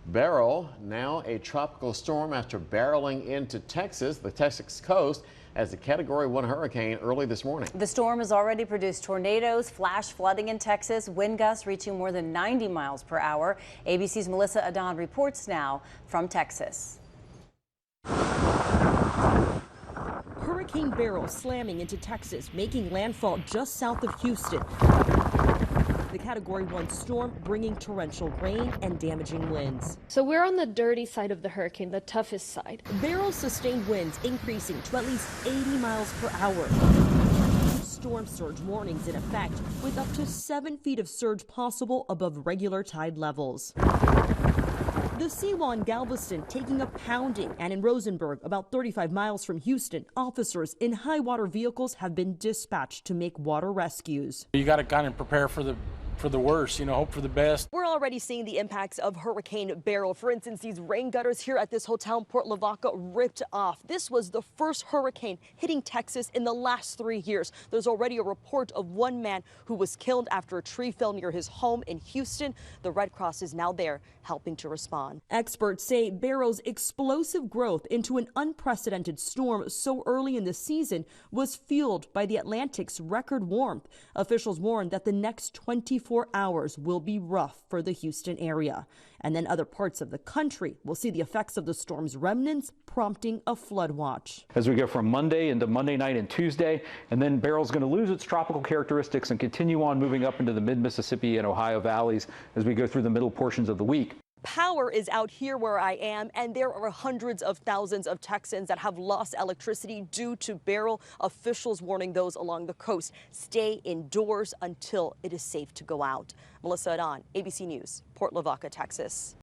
Beryl, now a tropical storm after barreling into the Texas coast, as a Category 1 hurricane early this morning. The storm has already produced tornadoes, flash flooding in Texas, wind gusts reaching more than 90 miles per hour. ABC's Melissa Adon reports now from Texas. Hurricane Beryl slamming into Texas, making landfall just south of Houston. The Category 1 storm bringing torrential rain and damaging winds. So we're on the dirty side of the hurricane, the toughest side. Beryl's sustained winds increasing to at least 80 miles per hour. Storm surge warnings in effect, with up to 7 feet of surge possible above regular tide levels. The seawall in Galveston taking a pounding, and in Rosenberg, about 35 miles from Houston, officers in high water vehicles have been dispatched to make water rescues. You got to kind of prepare for the worst, hope for the best. We're already seeing the impacts of Hurricane Beryl. For instance, these rain gutters here at this hotel in Port Lavaca ripped off. This was the first hurricane hitting Texas in the last 3 years. There's already a report of one man who was killed after a tree fell near his home in Houston. The Red Cross is now there helping to respond. Experts say Beryl's explosive growth into an unprecedented storm so early in the season was fueled by the Atlantic's record warmth. Officials warn that the next 24 hours will be rough for the Houston area. And then other parts of the country will see the effects of the storm's remnants, prompting a flood watch. As we go from Monday into Monday night and Tuesday, and then Beryl's going to lose its tropical characteristics and continue on moving up into the mid-Mississippi and Ohio valleys as we go through the middle portions of the week. Power is out here where I am, and there are hundreds of thousands of Texans that have lost electricity due to Beryl. Officials warning those along the coast, stay indoors until it is safe to go out. Melissa Adon, ABC News, Port Lavaca, Texas.